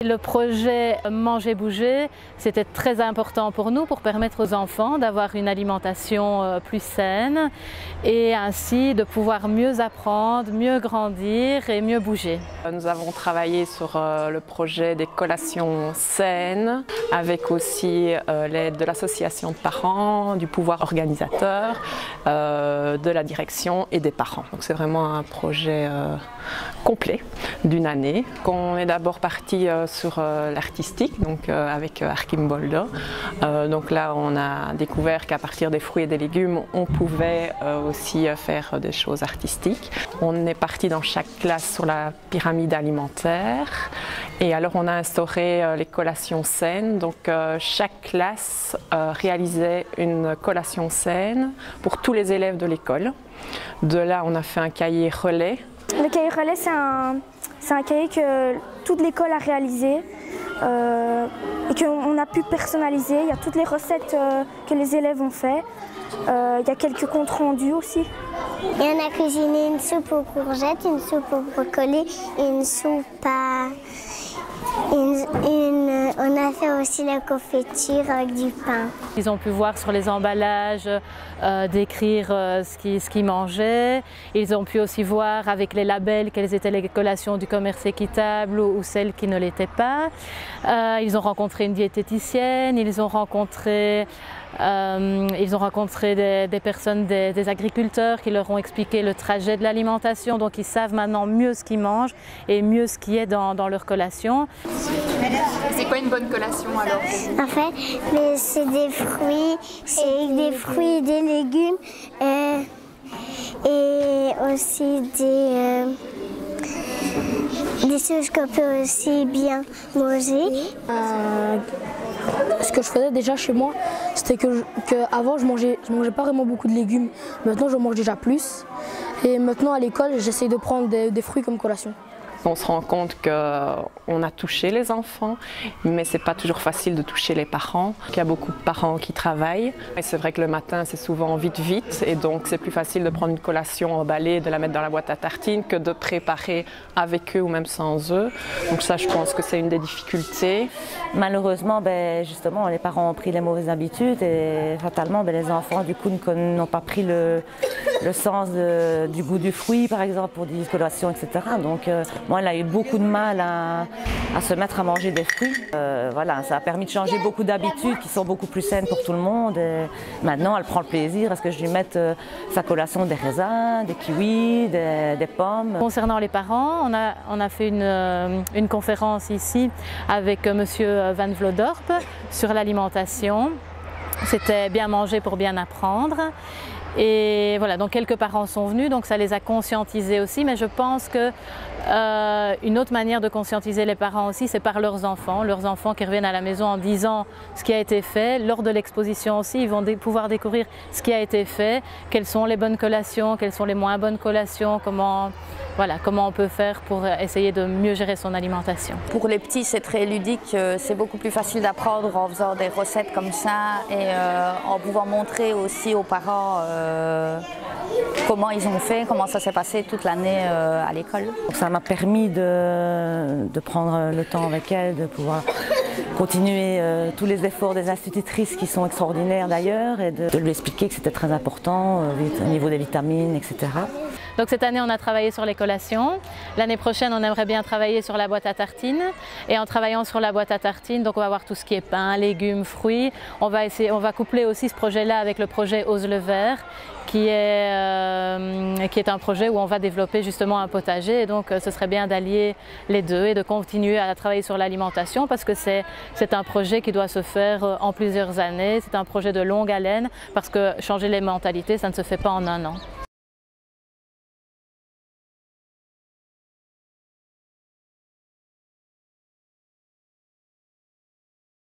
Le projet Manger Bouger, c'était très important pour nous pour permettre aux enfants d'avoir une alimentation plus saine et ainsi de pouvoir mieux apprendre, mieux grandir et mieux bouger. Nous avons travaillé sur le projet des collations saines avec aussi l'aide de l'association de parents, du pouvoir organisateur, de la direction et des parents. Donc c'est vraiment un projet complet d'une année. On est d'abord parti sur l'artistique, donc avec Arkimbolde. Donc là, on a découvert qu'à partir des fruits et des légumes, on pouvait aussi faire des choses artistiques. On est parti dans chaque classe sur la pyramide alimentaire et alors on a instauré les collations saines. Donc chaque classe réalisait une collation saine pour tous les élèves de l'école. De là, on a fait un cahier relais. Le cahier relais, c'est un cahier que toute l'école a réalisé et qu'on a pu personnaliser. Il y a toutes les recettes que les élèves ont fait. Il y a quelques comptes rendus aussi. Et on a cuisiné une soupe aux courgettes, une soupe aux brocolis, une soupe à... on a fait aussi la confiture avec du pain. Ils ont pu voir sur les emballages, décrire ce qu'ils mangeaient. Ils ont pu aussi voir avec les labels quelles étaient les collations du commerce équitable ou celles qui ne l'étaient pas. Ils ont rencontré une diététicienne, ils ont rencontré des personnes, des agriculteurs qui leur ont expliqué le trajet de l'alimentation, donc ils savent maintenant mieux ce qu'ils mangent et mieux ce qui est dans leur collation. C'est quoi une bonne collation alors? En fait, c'est des fruits, et des légumes et aussi des choses qu'on peut aussi bien manger. Ce que je faisais déjà chez moi, c'était que avant je mangeais pas vraiment beaucoup de légumes. Maintenant je mange déjà plus. Et maintenant à l'école, j'essaye de prendre des fruits comme collation. On se rend compte qu'on a touché les enfants, mais c'est pas toujours facile de toucher les parents. Il y a beaucoup de parents qui travaillent. Et c'est vrai que le matin, c'est souvent vite, et donc c'est plus facile de prendre une collation emballée, de la mettre dans la boîte à tartines, que de préparer avec eux ou même sans eux. Donc ça, je pense que c'est une des difficultés. Malheureusement, justement, les parents ont pris les mauvaises habitudes et fatalement, les enfants, du coup, n'ont pas pris le sens du goût du fruit, par exemple, pour des collations, etc. Donc, moi, elle a eu beaucoup de mal à se mettre à manger des fruits. Voilà, ça a permis de changer beaucoup d'habitudes qui sont beaucoup plus saines pour tout le monde. Et maintenant, elle prend le plaisir à ce que je lui mette sa collation des raisins, des kiwis, des pommes. Concernant les parents, on a fait une conférence ici avec Monsieur Van Vlodorp sur l'alimentation. C'était bien manger pour bien apprendre. Et voilà, donc quelques parents sont venus, donc ça les a conscientisés aussi, mais je pense que une autre manière de conscientiser les parents aussi, c'est par leurs enfants qui reviennent à la maison en disant ce qui a été fait. Lors de l'exposition aussi, ils vont pouvoir découvrir ce qui a été fait, quelles sont les bonnes collations, quelles sont les moins bonnes collations, comment on peut faire pour essayer de mieux gérer son alimentation. Pour les petits, c'est très ludique, c'est beaucoup plus facile d'apprendre en faisant des recettes comme ça et en pouvant montrer aussi aux parents comment ils ont fait, comment ça s'est passé toute l'année à l'école. Ça m'a permis de prendre le temps avec elle, de pouvoir continuer tous les efforts des institutrices qui sont extraordinaires d'ailleurs et de lui expliquer que c'était très important au niveau des vitamines, etc. Donc cette année, on a travaillé sur les collations. L'année prochaine, on aimerait bien travailler sur la boîte à tartines. Et en travaillant sur la boîte à tartines, donc on va voir tout ce qui est pain, légumes, fruits. On va coupler aussi ce projet-là avec le projet Ose le vert, qui est un projet où on va développer justement un potager. Et donc ce serait bien d'allier les deux et de continuer à travailler sur l'alimentation parce que c'est un projet qui doit se faire en plusieurs années. C'est un projet de longue haleine parce que changer les mentalités, ça ne se fait pas en un an.